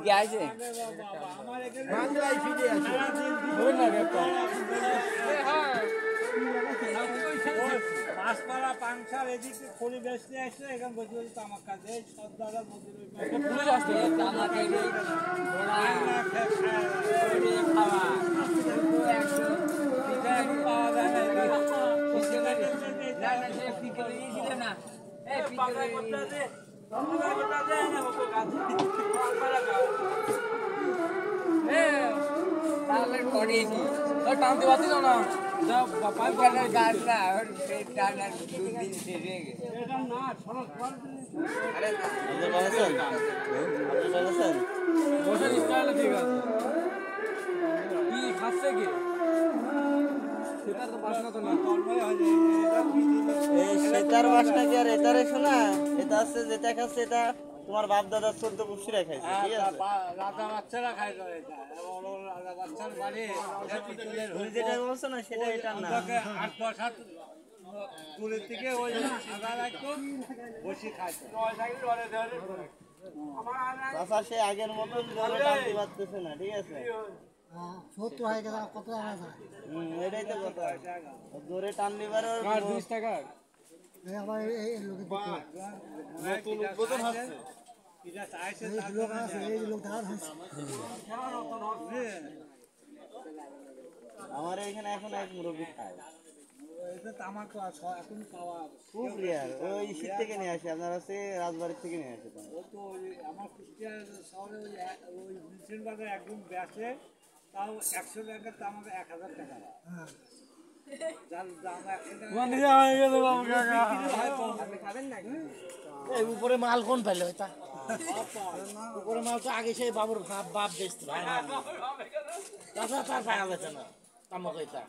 কি আছে পাঁচপাড়া পাংশার এদিকে খড়ি বেচতে আসছে এখানে বসে বসে তামাক কাছে সব দাদা তাহলে করিয়েছি টানতে পারছিল না খাচ্ছে কি সেটার বাসনা কি আর এটারে শোনা এটা আছে যেটা খাচ্ছে এটা তোমার বাপ দাদা 14 পুষিরা খাইছে ঠিক আছে রাজা বাচ্চারা খায় রাজা বাচ্চার বাড়ি তুমি যেটা বলছো না সেটা এটা না 8-10 হাত দূরের থেকে ওই সাদা রাখতো বসে খাইতো চাচা সে আগের মতন জোরে টানতে পারতেছে না ঠিক আছে 70 হয়ে গেল কত টাকা যায় এটাই তো কথা জোরে টান দিবার 20 টাকা আমার এই লোকে নতুন উদ্বোধন হচ্ছে এটা চাইছে এই লোক আছে এই লোক ধার আছে আমার এখানে এখন এক মুরব্বি খায় এটা তামাক এখন পাওয়া খুব রেয়ার ওই শীত থেকে নিয়ে আসে আপনার হচ্ছে রাজবাড়ির থেকে নিয়ে আসে ও তো আমার কুষ্টিয়া শহরে ওই মিছিল বাজার একদম বেচে তাও 100 টাকা তামাক 1000 টাকা যার দাম 100 টাকা এই উপরে মাল কোন পেলে ওটা উপরে মাল তো আগে সেই বাবুর বাপ বেচতো তাছাড়া তার পাওয়া যাচ্ছে না তামাক এটা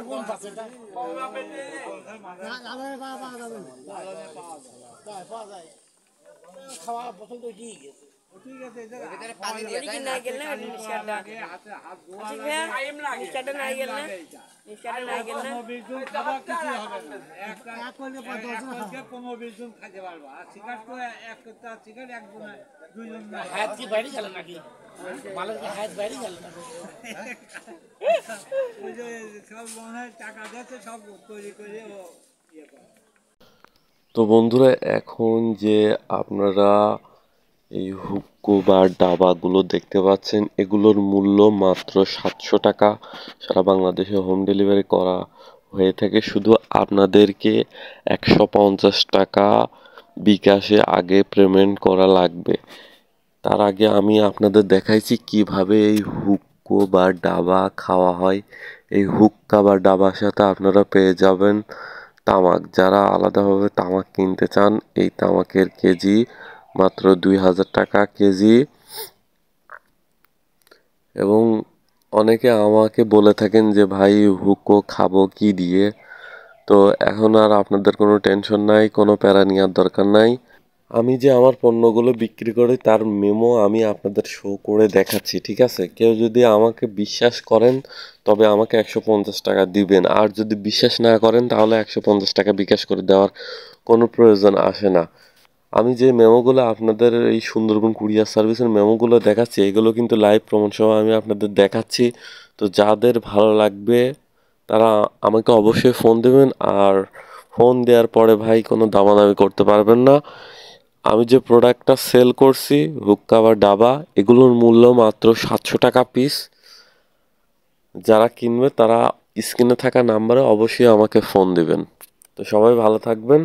কোন পাচ্ছে এটা পাওয়া যায় খাওয়া বোতল তো ঠিক আছে ঠিক আছে পানি দিয়ে না গেল না নিশাটা হাতে হাত টাইম লাগে নিশাটা না গেল না নিশাটা না গেল না বিজন খাওয়া কিছু হবে না একটা এক 15-20 জন খেতে পারবো আর সিগারেট তো একটা সিগারেট একজন দুইজন না হাত কি বাইরে গেল নাকি মালের কি হাত বাইরে গেল নাকি ওই যে সব মনে হয় টাকা দিচ্ছে সব তৈরি করে ও ইয়ে করে। তো বন্ধুরা এখন যে আপনারা এই হুক্কো বা ডাবাগুলো দেখতে পাচ্ছেন এগুলোর মূল্য মাত্র 700 টাকা। সারা বাংলাদেশে হোম ডেলিভারি করা হয়ে থাকে। শুধু আপনাদেরকে 150 টাকা বিকাশে আগে পেমেন্ট করা লাগবে। তার আগে আমি আপনাদের দেখাইছি কিভাবে এই হুক্কো বা ডাবা খাওয়া হয়। এই হুক্কা বা ডাবার সাথে আপনারা পেয়ে যাবেন তামাক। যারা আলাদাভাবে তামাক কিনতে চান এই তামাকের কেজি মাত্র 2000 টাকা কেজি। এবং অনেকে আমাকে বলে থাকেন যে ভাই হুক্কো খাবো কি দিয়ে। তো এখন আর আপনাদের কোনো টেনশন নাই, কোনো প্যারা নেওয়ার দরকার নাই। আমি যে আমার পণ্যগুলো বিক্রি করি তার মেমো আমি আপনাদের শো করে দেখাচ্ছি, ঠিক আছে? কেউ যদি আমাকে বিশ্বাস করেন তবে আমাকে 150 টাকা দিবেন, আর যদি বিশ্বাস না করেন তাহলে 150 টাকা বিকাশ করে দেওয়ার কোনো প্রয়োজন আসে না। আমি যে মেমোগুলো আপনাদের এই সুন্দরবন কুরিয়ার সার্ভিসের মেমোগুলো দেখাচ্ছি এগুলো কিন্তু লাইভ প্রমাণ সহ আমি আপনাদের দেখাচ্ছি। তো যাদের ভালো লাগবে তারা আমাকে অবশ্যই ফোন দেবেন, আর ফোন দেওয়ার পরে ভাই কোনো দামাদামি করতে পারবেন না। আমি যে প্রোডাক্টটা সেল করছি হুক্কা বা ডাবা এগুলোর মূল্য মাত্র 700 টাকা পিস। যারা কিনবে তারা স্ক্রিনে থাকা নাম্বারে অবশ্যই আমাকে ফোন দেবেন। তো সবাই ভালো থাকবেন।